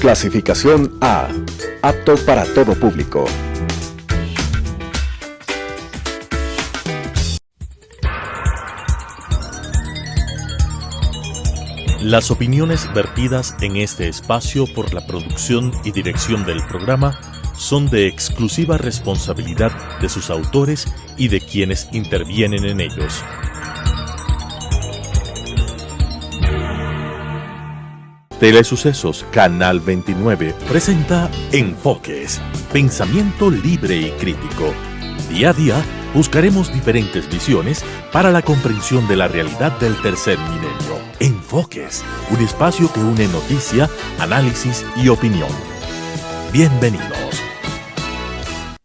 Clasificación A. Apto para todo público. Las opiniones vertidas en este espacio por la producción y dirección del programa son de exclusiva responsabilidad de sus autores y de quienes intervienen en ellos. Telesucesos Canal 29 presenta Enfoques, pensamiento libre y crítico. Día a día buscaremos diferentes visiones para la comprensión de la realidad del tercer milenio. Enfoques, un espacio que une noticia, análisis y opinión. Bienvenidos.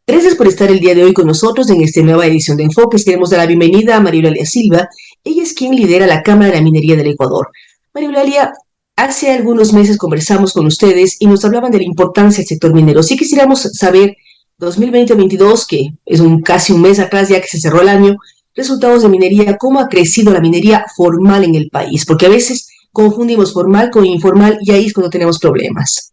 Gracias por estar el día de hoy con nosotros en esta nueva edición de Enfoques. Queremos dar la bienvenida a María Eulalia Silva. Ella es quien lidera la Cámara de la Minería del Ecuador. María Eulalia, hace algunos meses conversamos con ustedes y nos hablaban de la importancia del sector minero. Sí quisiéramos saber, 2020-22, que es casi un mes atrás ya que se cerró el año, resultados de minería, cómo ha crecido la minería formal en el país, porque a veces confundimos formal con informal y ahí es cuando tenemos problemas.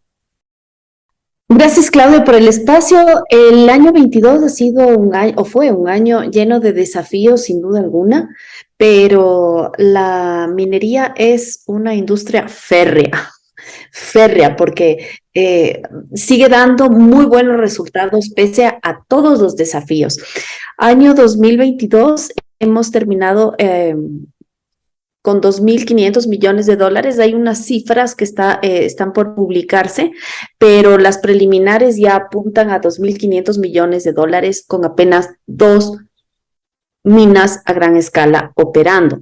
Gracias, Claudia, por el espacio. El año 22 ha sido un año, o fue un año lleno de desafíos, sin duda alguna, pero la minería es una industria férrea, porque sigue dando muy buenos resultados pese a todos los desafíos. Año 2022 hemos terminado con 2.500 millones de dólares. Hay unas cifras que están por publicarse, pero las preliminares ya apuntan a 2.500 millones de dólares con apenas 2 minas a gran escala operando.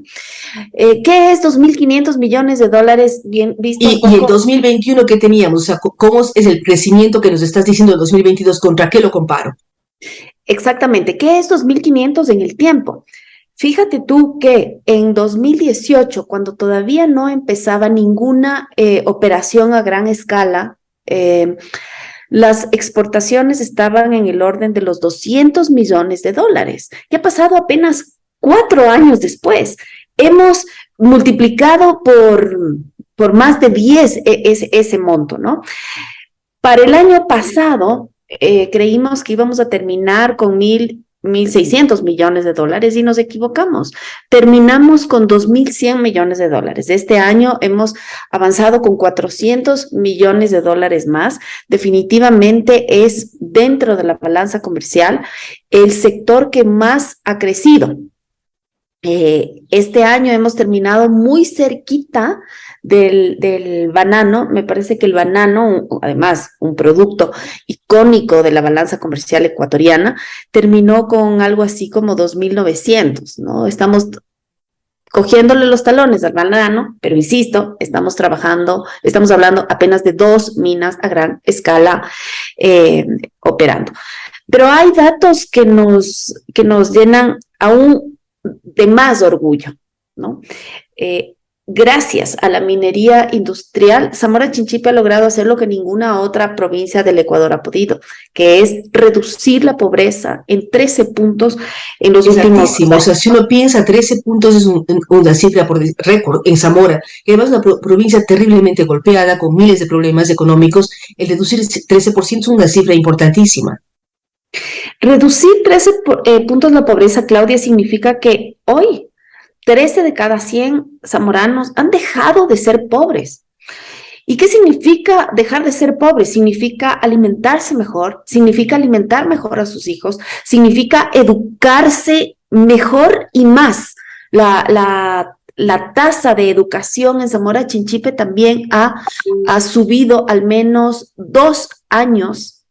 ¿Qué es 2.500 millones de dólares? Bien visto. Y el 2021 que teníamos, o sea, ¿cómo es el crecimiento que nos estás diciendo del 2022? ¿Contra qué lo comparo? Exactamente. ¿Qué es 2.500 en el tiempo? Fíjate tú que en 2018, cuando todavía no empezaba ninguna operación a gran escala, las exportaciones estaban en el orden de los 200 millones de dólares. Y ha pasado apenas 4 años después. Hemos multiplicado por más de 10 ese monto, ¿no? Para el año pasado, creímos que íbamos a terminar con 1.600 millones de dólares y nos equivocamos. Terminamos con 2.100 millones de dólares. Este año hemos avanzado con 400 millones de dólares más. Definitivamente es, dentro de la balanza comercial, el sector que más ha crecido. Este año hemos terminado muy cerquita del banano. Me parece que el banano, además un producto icónico de la balanza comercial ecuatoriana, terminó con algo así como 2.900, ¿no? Estamos cogiéndole los talones al banano, pero insisto, estamos hablando apenas de 2 minas a gran escala operando. Pero hay datos que nos llenan aún de más orgullo, ¿no? Gracias a la minería industrial, Zamora Chinchipe ha logrado hacer lo que ninguna otra provincia del Ecuador ha podido, que es reducir la pobreza en 13 puntos en los últimos años. O sea, si uno piensa, 13 puntos es una cifra por récord en Zamora, que además es una provincia terriblemente golpeada, con miles de problemas económicos. El reducir 13% es una cifra importantísima. Reducir 13 puntos la pobreza, Claudia, significa que hoy 13 de cada 100 zamoranos han dejado de ser pobres. ¿Y qué significa dejar de ser pobres? Significa alimentarse mejor, significa alimentar mejor a sus hijos, significa educarse mejor y más. La tasa de educación en Zamora Chinchipe también ha subido al menos 2 años.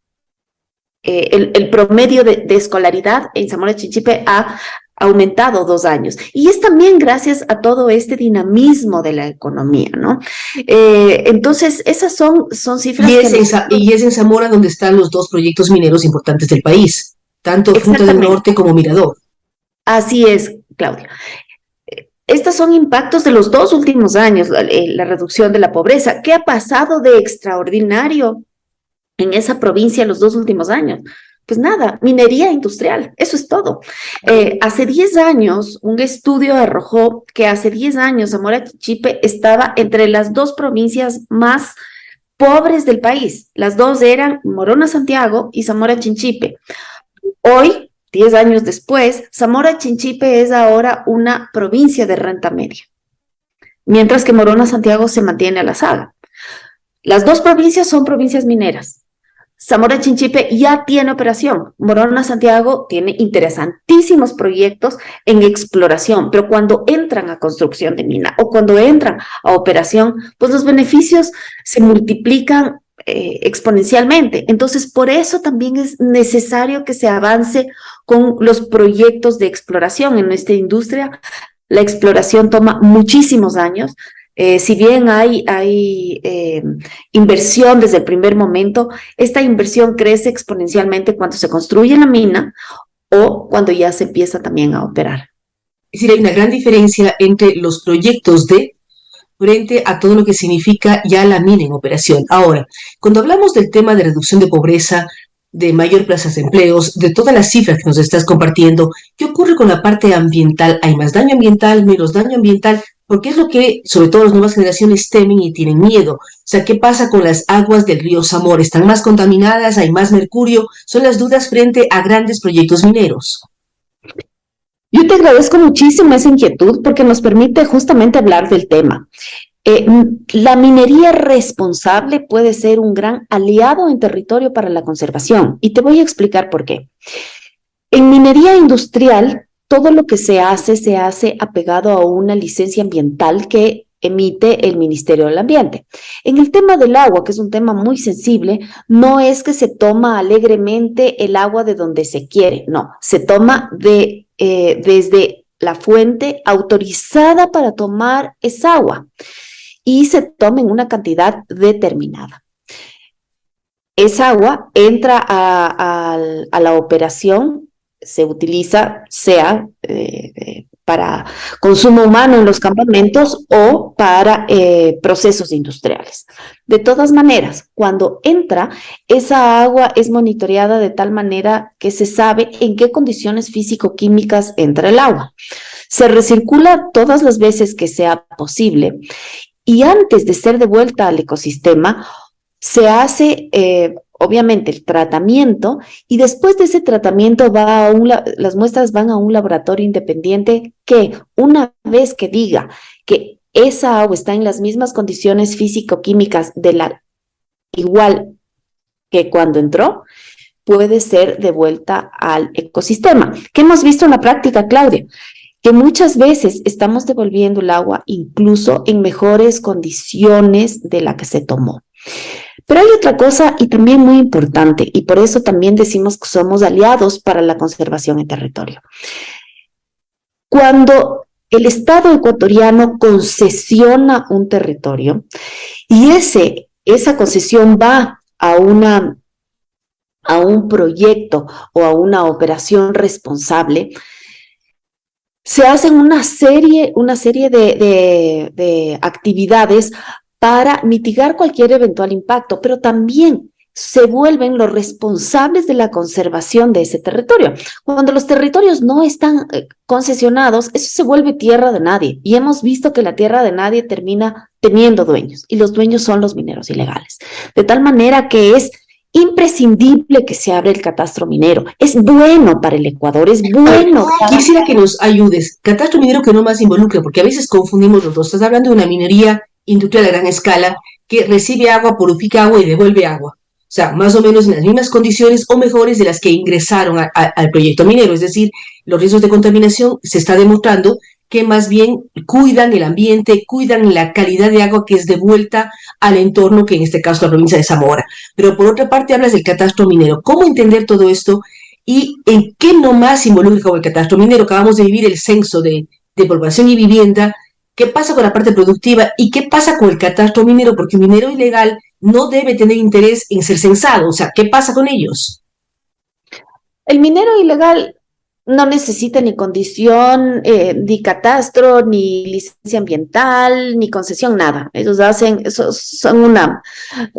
El promedio de escolaridad en Zamora Chinchipe ha aumentado 2 años. Y es también gracias a todo este dinamismo de la economía, ¿no? Entonces, esas son cifras y es en Zamora donde están los 2 proyectos mineros importantes del país, tanto Fruta del Norte como Mirador. Así es, Claudia. Estos son impactos de los 2 últimos años, la reducción de la pobreza. ¿Qué ha pasado de extraordinario en esa provincia los 2 últimos años? Pues nada, minería industrial, eso es todo. Hace 10 años, un estudio arrojó que hace 10 años Zamora Chinchipe estaba entre las 2 provincias más pobres del país. Las dos eran Morona Santiago y Zamora Chinchipe. Hoy, 10 años después, Zamora Chinchipe es ahora una provincia de renta media, mientras que Morona Santiago se mantiene a la saga. Las dos provincias son provincias mineras. Zamora Chinchipe ya tiene operación. Morona Santiago tiene interesantísimos proyectos en exploración, pero cuando entran a construcción de mina o cuando entran a operación, pues los beneficios se multiplican exponencialmente. Entonces, por eso también es necesario que se avance con los proyectos de exploración en nuestra industria. La exploración toma muchísimos años. Si bien hay inversión desde el primer momento, esta inversión crece exponencialmente cuando se construye la mina o cuando ya se empieza también a operar. Es decir, hay una gran diferencia entre los proyectos frente a todo lo que significa ya la mina en operación. Ahora, cuando hablamos del tema de reducción de pobreza, de mayor plazas de empleos, de todas las cifras que nos estás compartiendo, ¿qué ocurre con la parte ambiental? ¿Hay más daño ambiental, menos daño ambiental? Porque es lo que, sobre todo, las nuevas generaciones temen y tienen miedo. O sea, ¿qué pasa con las aguas del río Zamora? ¿Están más contaminadas? ¿Hay más mercurio? Son las dudas frente a grandes proyectos mineros. Yo te agradezco muchísimo esa inquietud porque nos permite justamente hablar del tema. La minería responsable puede ser un gran aliado en territorio para la conservación y te voy a explicar por qué. En minería industrial, todo lo que se hace apegado a una licencia ambiental que emite el Ministerio del Ambiente. En el tema del agua, que es un tema muy sensible, no es que se toma alegremente el agua de donde se quiere, no, se toma desde la fuente autorizada para tomar esa agua y se toma en una cantidad determinada. Esa agua entra a la operación, se utiliza, sea para consumo humano en los campamentos o para procesos industriales. De todas maneras, cuando entra, esa agua es monitoreada de tal manera que se sabe en qué condiciones físico-químicas entra el agua. Se recircula todas las veces que sea posible y antes de ser devuelta al ecosistema, se hace obviamente el tratamiento y después de ese tratamiento las muestras van a un laboratorio independiente que una vez que diga que esa agua está en las mismas condiciones físico-químicas igual que cuando entró, puede ser devuelta al ecosistema. ¿Qué hemos visto en la práctica, Claudia? Que muchas veces estamos devolviendo el agua incluso en mejores condiciones de la que se tomó. Pero hay otra cosa y también muy importante, y por eso también decimos que somos aliados para la conservación en territorio. Cuando el Estado ecuatoriano concesiona un territorio y esa concesión va a un proyecto o a una operación responsable, se hacen una serie de actividades para mitigar cualquier eventual impacto, pero también se vuelven los responsables de la conservación de ese territorio. Cuando los territorios no están concesionados, eso se vuelve tierra de nadie y hemos visto que la tierra de nadie termina teniendo dueños y los dueños son los mineros ilegales. De tal manera que es imprescindible que se abra el catastro minero. Es bueno para el Ecuador, es bueno. Quisiera que nos ayudes. Catastro minero que no más involucra, porque a veces confundimos los dos. Estás hablando de una minería industrial a gran escala que recibe agua, purifica agua y devuelve agua. O sea, más o menos en las mismas condiciones o mejores de las que ingresaron al proyecto minero. Es decir, los riesgos de contaminación se está demostrando que más bien cuidan el ambiente, cuidan la calidad de agua que es devuelta al entorno, que en este caso es la provincia de Zamora. Pero por otra parte hablas del catastro minero. ¿Cómo entender todo esto y en qué nomás involucra con el catastro minero? Acabamos de vivir el censo de población y vivienda. ¿Qué pasa con la parte productiva y qué pasa con el catastro minero? Porque un minero ilegal no debe tener interés en ser censado. O sea, ¿qué pasa con ellos? El minero ilegal no necesita ni condición, ni catastro, ni licencia ambiental, ni concesión, nada. Ellos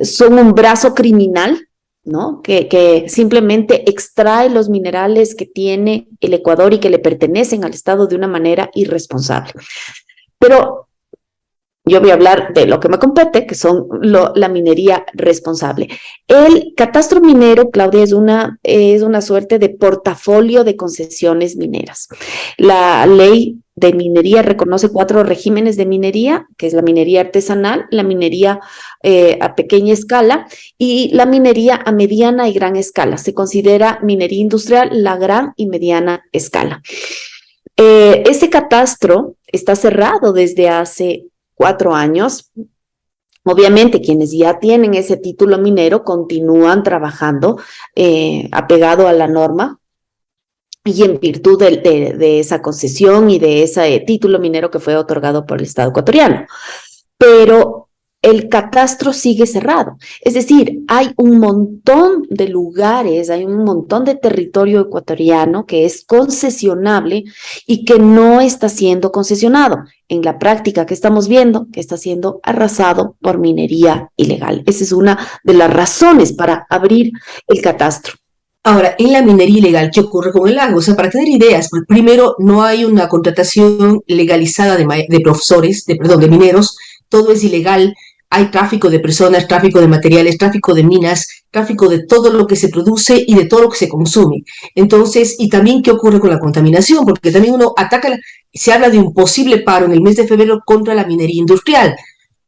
son un brazo criminal, ¿no? Que simplemente extrae los minerales que tiene el Ecuador y que le pertenecen al Estado de una manera irresponsable. Pero yo voy a hablar de lo que me compete, que son la minería responsable. El catastro minero, Claudia, es una suerte de portafolio de concesiones mineras. La ley de minería reconoce 4 regímenes de minería, que es la minería artesanal, la minería a pequeña escala y la minería a mediana y gran escala. Se considera minería industrial la gran y mediana escala. Ese catastro está cerrado desde hace 4 años. Obviamente, quienes ya tienen ese título minero continúan trabajando apegado a la norma y en virtud de esa concesión y de ese título minero que fue otorgado por el Estado ecuatoriano. Pero el catastro sigue cerrado. Es decir, hay un montón de lugares, hay un montón de territorio ecuatoriano que es concesionable y que no está siendo concesionado. En la práctica que estamos viendo, que está siendo arrasado por minería ilegal. Esa es una de las razones para abrir el catastro. Ahora, en la minería ilegal, ¿qué ocurre con el agua? O sea, para tener ideas, primero, no hay una contratación legalizada de profesores, de mineros, todo es ilegal, hay tráfico de personas, tráfico de materiales, tráfico de minas, tráfico de todo lo que se produce y de todo lo que se consume. Entonces, y también qué ocurre con la contaminación, porque también uno ataca, se habla de un posible paro en el mes de febrero contra la minería industrial,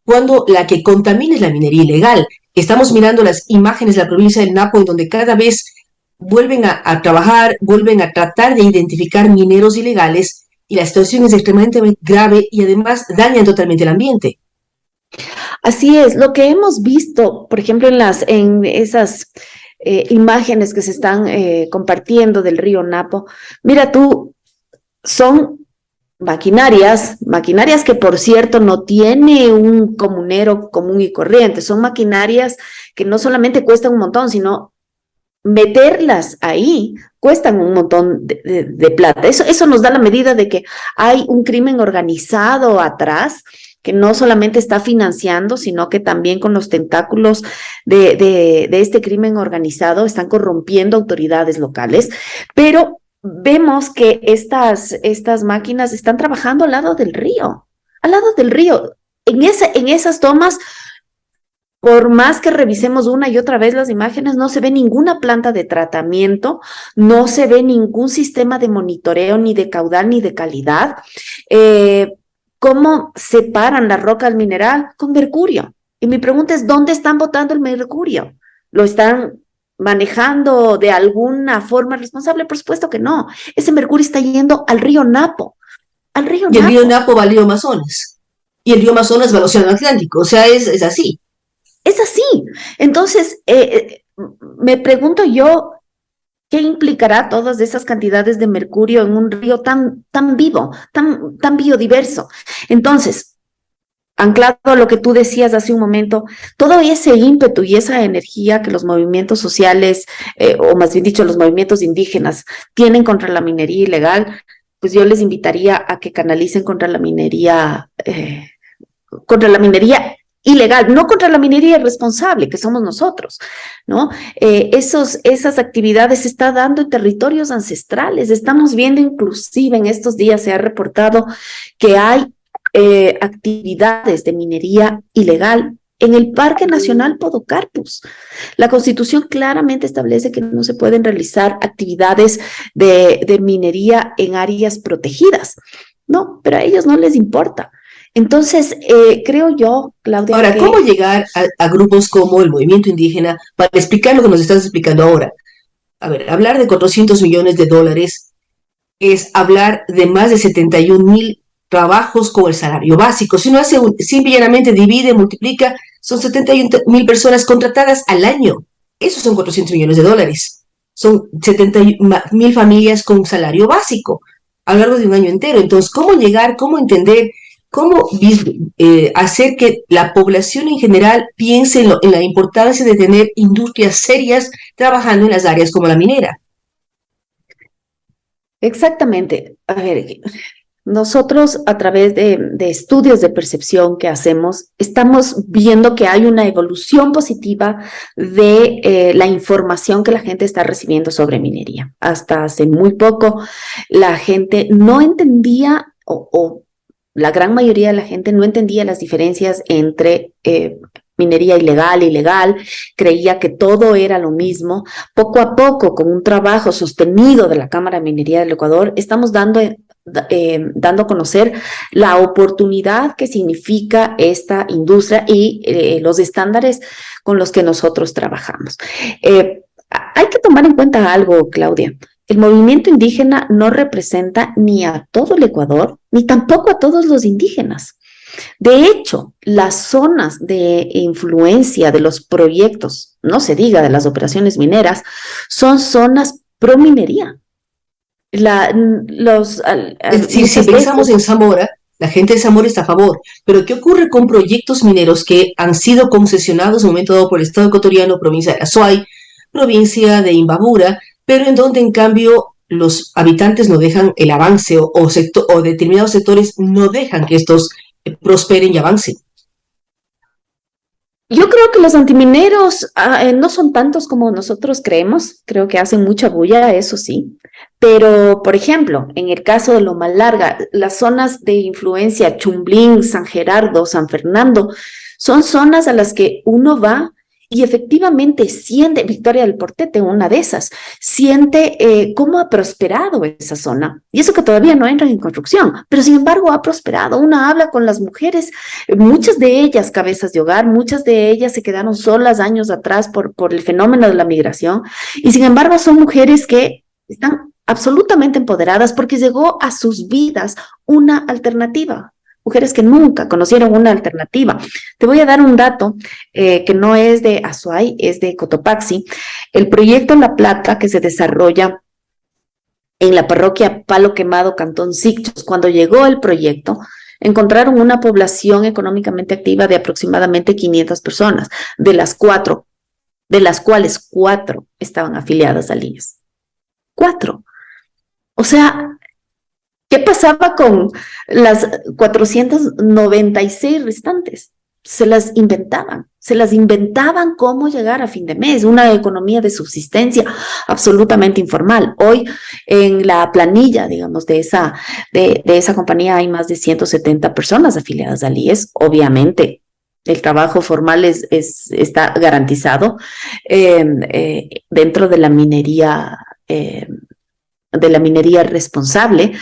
cuando la que contamina es la minería ilegal. Estamos mirando las imágenes de la provincia del Napo, en donde cada vez vuelven a trabajar, vuelven a tratar de identificar mineros ilegales y la situación es extremadamente grave y además dañan totalmente el ambiente. Así es, lo que hemos visto, por ejemplo, en esas imágenes que se están compartiendo del río Napo, mira tú, son maquinarias que por cierto no tiene un comunero común y corriente, son maquinarias que no solamente cuestan un montón, sino meterlas ahí cuestan un montón de plata. Eso nos da la medida de que hay un crimen organizado atrás que no solamente está financiando, sino que también con los tentáculos de este crimen organizado están corrompiendo autoridades locales, pero vemos que estas máquinas están trabajando al lado del río. En esas tomas, por más que revisemos una y otra vez las imágenes, no se ve ninguna planta de tratamiento, no se ve ningún sistema de monitoreo, ni de caudal, ni de calidad. ¿Cómo separan la roca del mineral? Con mercurio. Y mi pregunta es, ¿dónde están botando el mercurio? ¿Lo están manejando de alguna forma responsable? Por supuesto que no. Ese mercurio está yendo al río Napo. Y el río Napo va al río Amazonas. Y el río Amazonas va al Océano Atlántico. O sea, es así. Es así. Entonces, me pregunto yo, ¿qué implicará todas esas cantidades de mercurio en un río tan vivo, tan biodiverso? Entonces, anclado a lo que tú decías hace un momento, todo ese ímpetu y esa energía que los movimientos sociales, o más bien dicho, los movimientos indígenas tienen contra la minería ilegal, pues yo les invitaría a que canalicen contra la minería ilegal, no contra la minería irresponsable, que somos nosotros, ¿no? Esas actividades se están dando en territorios ancestrales. Estamos viendo inclusive en estos días se ha reportado que hay actividades de minería ilegal en el Parque Nacional Podocarpus. La Constitución claramente establece que no se pueden realizar actividades de minería en áreas protegidas, ¿no? Pero a ellos no les importa. Entonces, creo yo, Claudia. Ahora, ¿cómo llegar a grupos como el movimiento indígena para explicar lo que nos estás explicando ahora? A ver, hablar de 400 millones de dólares es hablar de más de 71,000 trabajos con el salario básico. Si uno hace simple y llanamente divide, multiplica, son 71,000 personas contratadas al año. Esos son 400 millones de dólares. Son 70,000 familias con salario básico a lo largo de un año entero. Entonces, ¿cómo llegar, cómo entender, cómo hacer que la población en general piense en la importancia de tener industrias serias trabajando en las áreas como la minera? Exactamente. A ver, nosotros a través de estudios de percepción que hacemos, estamos viendo que hay una evolución positiva de la información que la gente está recibiendo sobre minería. Hasta hace muy poco la gente no entendía o la gran mayoría de la gente no entendía las diferencias entre minería ilegal y legal, creía que todo era lo mismo. Poco a poco, con un trabajo sostenido de la Cámara de Minería del Ecuador, estamos dando a conocer la oportunidad que significa esta industria y los estándares con los que nosotros trabajamos. Hay que tomar en cuenta algo, Claudia. El movimiento indígena no representa ni a todo el Ecuador, ni tampoco a todos los indígenas. De hecho, las zonas de influencia de los proyectos, no se diga de las operaciones mineras, son zonas pro minería. Es decir, si pensamos en Zamora, la gente de Zamora está a favor, pero ¿qué ocurre con proyectos mineros que han sido concesionados en un momento dado por el Estado ecuatoriano, provincia de Azuay, provincia de Imbabura, pero en donde en cambio los habitantes no dejan el avance o determinados sectores no dejan que estos prosperen y avancen? Yo creo que los antimineros no son tantos como nosotros creemos, creo que hacen mucha bulla, eso sí, pero por ejemplo, en el caso de Loma Larga, las zonas de influencia Chumblín, San Gerardo, San Fernando, son zonas a las que uno va y efectivamente siente, Victoria del Portete, una de esas, siente cómo ha prosperado esa zona. Y eso que todavía no entra en construcción, pero sin embargo ha prosperado. Una habla con las mujeres, muchas de ellas cabezas de hogar, muchas de ellas se quedaron solas años atrás por el fenómeno de la migración, y sin embargo son mujeres que están absolutamente empoderadas porque llegó a sus vidas una alternativa. Mujeres que nunca conocieron una alternativa. Te voy a dar un dato que no es de Azuay, es de Cotopaxi. El proyecto La Plata, que se desarrolla en la parroquia Palo Quemado, Cantón Sicchos, cuando llegó el proyecto, encontraron una población económicamente activa de aproximadamente 500 personas, de las cuales 4 estaban afiliadas al IES. 4. O sea, ¿qué pasaba con las 496 restantes? Se las inventaban cómo llegar a fin de mes, una economía de subsistencia absolutamente informal. Hoy en la planilla, digamos, de esa compañía hay más de 170 personas afiliadas al IES, obviamente. El trabajo formal está garantizado dentro de la minería responsable.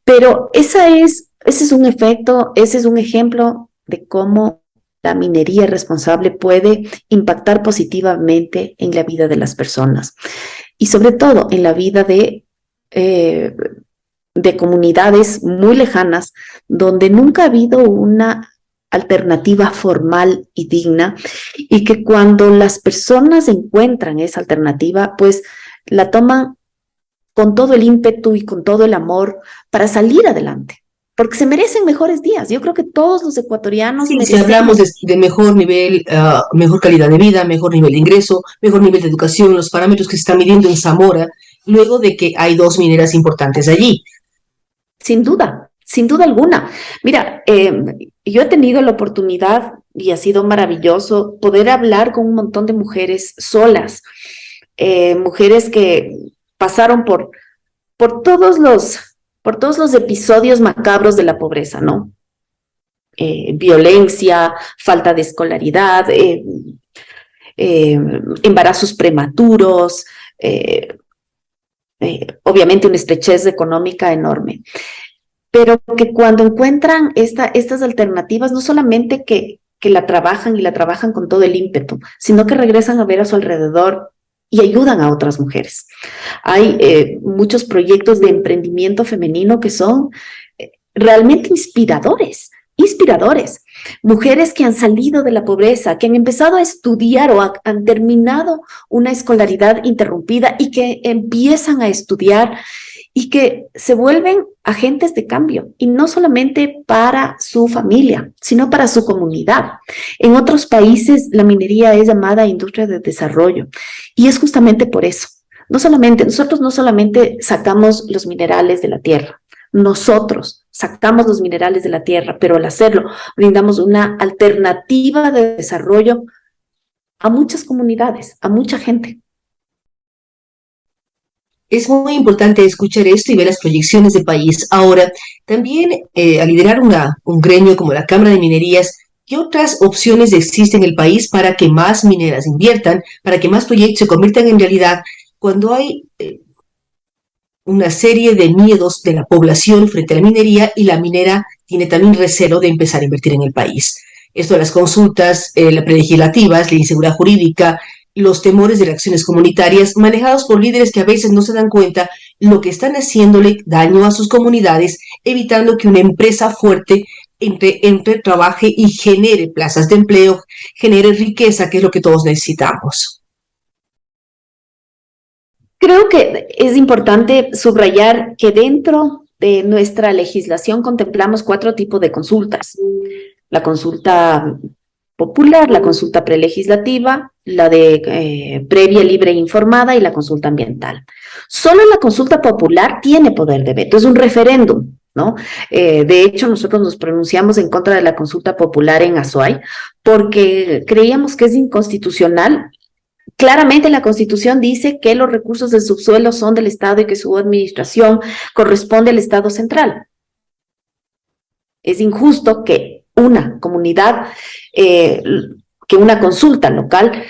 Pero ese es un efecto, ese es un ejemplo de cómo la minería responsable puede impactar positivamente en la vida de las personas y sobre todo en la vida de comunidades muy lejanas donde nunca ha habido una alternativa formal y digna, y que cuando las personas encuentran esa alternativa, pues la toman con todo el ímpetu y con todo el amor para salir adelante, porque se merecen mejores días. Yo creo que todos los ecuatorianos Sí, si merecemos... hablamos de mejor nivel, mejor calidad de vida, mejor nivel de ingreso, mejor nivel de educación, los parámetros que se están midiendo en Zamora, luego de que hay 2 mineras importantes allí. Sin duda alguna. Mira, yo he tenido la oportunidad, y ha sido maravilloso, poder hablar con un montón de mujeres solas, mujeres que pasaron por todos los episodios macabros de la pobreza, ¿no? Violencia, falta de escolaridad, embarazos prematuros, obviamente una estrechez económica enorme. Pero que cuando encuentran estas alternativas, no solamente que la trabajan y la trabajan con todo el ímpetu, sino que regresan a ver a su alrededor y ayudan a otras mujeres. Hay muchos proyectos de emprendimiento femenino que son realmente inspiradores. Mujeres que han salido de la pobreza, que han empezado a estudiar o han terminado una escolaridad interrumpida y que empiezan a estudiar y que se vuelven agentes de cambio, y no solamente para su familia, sino para su comunidad. En otros países la minería es llamada industria de desarrollo, y es justamente por eso. Nosotros no solamente sacamos los minerales de la tierra, nosotros sacamos los minerales de la tierra, pero al hacerlo brindamos una alternativa de desarrollo a muchas comunidades, a mucha gente. Es muy importante escuchar esto y ver las proyecciones de país. Ahora, también al liderar un gremio como la Cámara de Minerías, ¿qué otras opciones existen en el país para que más mineras inviertan, para que más proyectos se conviertan en realidad cuando hay una serie de miedos de la población frente a la minería y la minera tiene también recelo de empezar a invertir en el país? Esto de las consultas prelegislativas, la inseguridad jurídica, los temores de reacciones comunitarias manejados por líderes que a veces no se dan cuenta lo que están haciéndole daño a sus comunidades, evitando que una empresa fuerte entre, trabaje y genere plazas de empleo, genere riqueza, que es lo que todos necesitamos. Creo que es importante subrayar que dentro de nuestra legislación contemplamos 4 tipos de consultas. La consulta popular, la consulta prelegislativa, la de previa, libre e informada y la consulta ambiental. Solo la consulta popular tiene poder de veto, es un referéndum, ¿no? De hecho, nosotros nos pronunciamos en contra de la consulta popular en Azuay porque creíamos que es inconstitucional. Claramente la Constitución dice que los recursos del subsuelo son del Estado y que su administración corresponde al Estado central. Es injusto que una comunidad, que una consulta local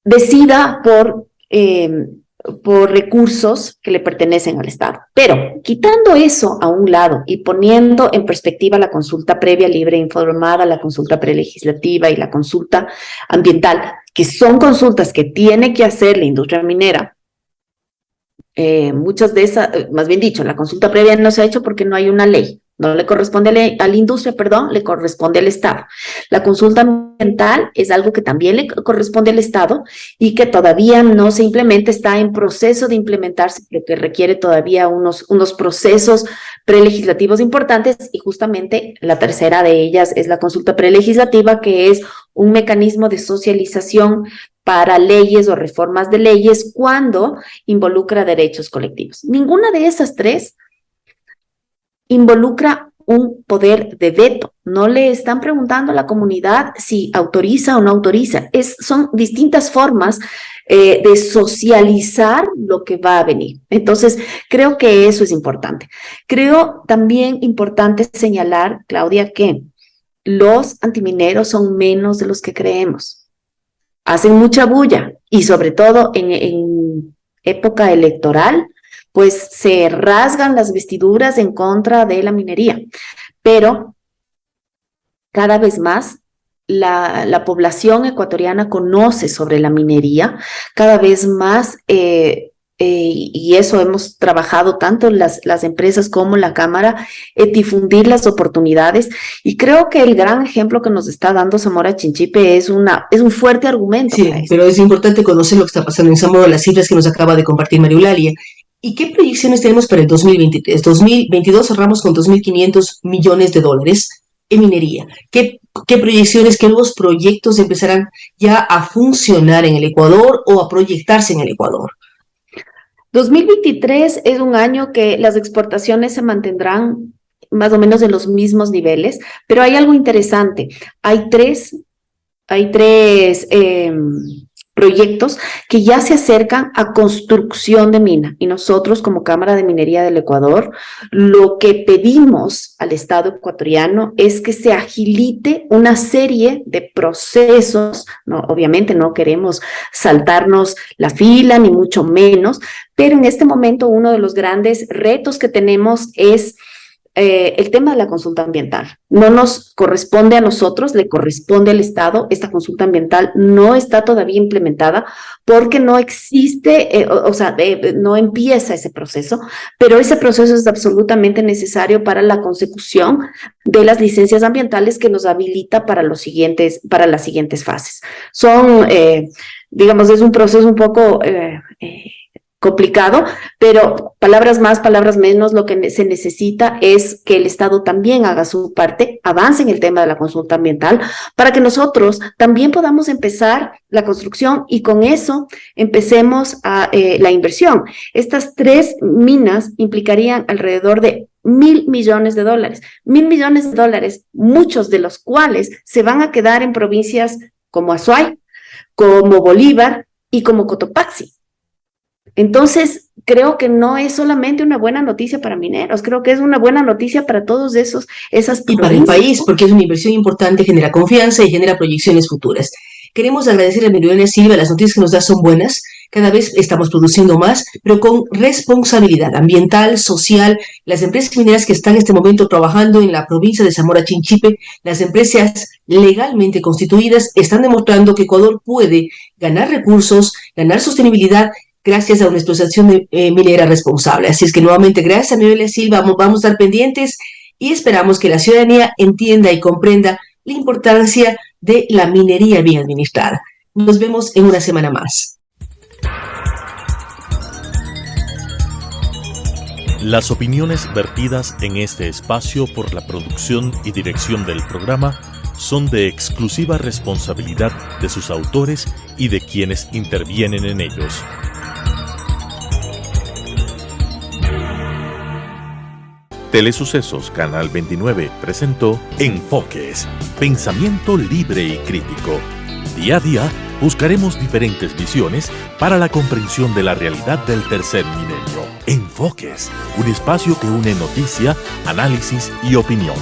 decida por recursos que le pertenecen al Estado. Pero quitando eso a un lado y poniendo en perspectiva la consulta previa, libre e informada, la consulta prelegislativa y la consulta ambiental, que son consultas que tiene que hacer la industria minera, muchas de esas, más bien dicho, la consulta previa no se ha hecho porque no hay una ley. No le corresponde a la industria, perdón, le corresponde al Estado. La consulta ambiental es algo que también le corresponde al Estado y que todavía no se implementa, está en proceso de implementarse, pero que requiere todavía unos procesos prelegislativos importantes, y justamente la tercera de ellas es la consulta prelegislativa, que es un mecanismo de socialización para leyes o reformas de leyes cuando involucra derechos colectivos. Ninguna de esas 3 involucra un poder de veto. No le están preguntando a la comunidad si autoriza o no autoriza. Son distintas formas de socializar lo que va a venir. Entonces, creo que eso es importante. Creo también importante señalar, Claudia, que los antimineros son menos de los que creemos. Hacen mucha bulla y sobre todo en época electoral, pues se rasgan las vestiduras en contra de la minería. Pero cada vez más la población ecuatoriana conoce sobre la minería, cada vez más, y eso hemos trabajado tanto las empresas como la Cámara, difundir las oportunidades, y creo que el gran ejemplo que nos está dando Zamora Chinchipe es un fuerte argumento. Sí, pero es importante conocer lo que está pasando en Zamora, las cifras que nos acaba de compartir María Eulalia. ¿Y qué proyecciones tenemos para el 2023? 2022 cerramos con $2.500 millones en minería. ¿Qué proyecciones, qué nuevos proyectos empezarán ya a funcionar en el Ecuador o a proyectarse en el Ecuador? 2023 es un año que las exportaciones se mantendrán más o menos en los mismos niveles, pero hay algo interesante. Hay tres proyectos que ya se acercan a construcción de mina, y nosotros como Cámara de Minería del Ecuador lo que pedimos al Estado ecuatoriano es que se agilite una serie de procesos. No, obviamente no queremos saltarnos la fila ni mucho menos, pero en este momento uno de los grandes retos que tenemos es el tema de la consulta ambiental. No nos corresponde a nosotros, le corresponde al Estado. Esta consulta ambiental no está todavía implementada porque no existe, no empieza ese proceso, pero ese proceso es absolutamente necesario para la consecución de las licencias ambientales que nos habilita para las siguientes fases. Digamos, es un proceso un poco complicado, pero palabras más, palabras menos, lo que se necesita es que el Estado también haga su parte, avance en el tema de la consulta ambiental, para que nosotros también podamos empezar la construcción y con eso empecemos la inversión. Estas 3 minas implicarían alrededor de $1.000 millones. $1.000 millones, muchos de los cuales se van a quedar en provincias como Azuay, como Bolívar y como Cotopaxi. Entonces, creo que no es solamente una buena noticia para mineros, creo que es una buena noticia para todos esas Y para el provincias. país, porque es una inversión importante, genera confianza y genera proyecciones futuras. Queremos agradecer a María Silva, las noticias que nos da son buenas, cada vez estamos produciendo más, pero con responsabilidad ambiental, social. Las empresas mineras que están en este momento trabajando en la provincia de Zamora Chinchipe, las empresas legalmente constituidas, están demostrando que Ecuador puede ganar recursos, ganar sostenibilidad, gracias a una explotación minera responsable. Así es que nuevamente, gracias a María Silva, vamos a estar pendientes y esperamos que la ciudadanía entienda y comprenda la importancia de la minería bien administrada. Nos vemos en una semana más. Las opiniones vertidas en este espacio por la producción y dirección del programa son de exclusiva responsabilidad de sus autores y de quienes intervienen en ellos. Telesucesos Canal 29 presentó Enfoques, pensamiento libre y crítico. Día a día buscaremos diferentes visiones para la comprensión de la realidad del tercer milenio. Enfoques, un espacio que une noticia, análisis y opinión.